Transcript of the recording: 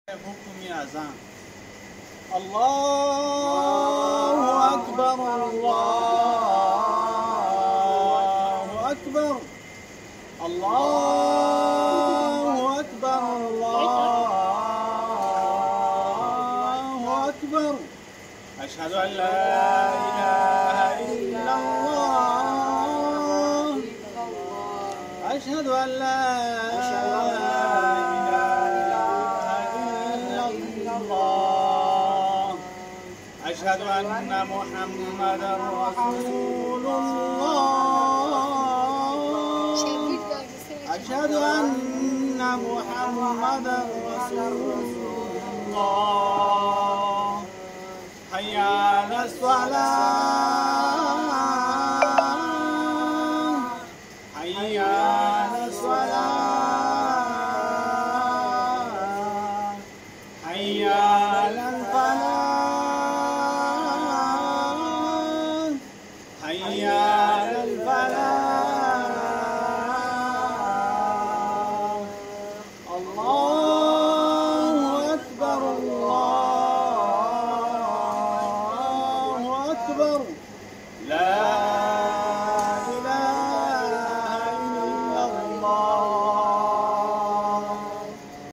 حكم أذان. الله أكبر الله أكبر الله أكبر الله أكبر. أشهد أن لا إله إلا الله. أشهد أن لا إله إلا الله. أشهد أن محمدا رسول الله. أشهد أن محمدا رسول الله. حي على الصلاة. حي على الصلاة. حي على الفلاح. حي على الفلاح. الله أكبر الله أكبر. لا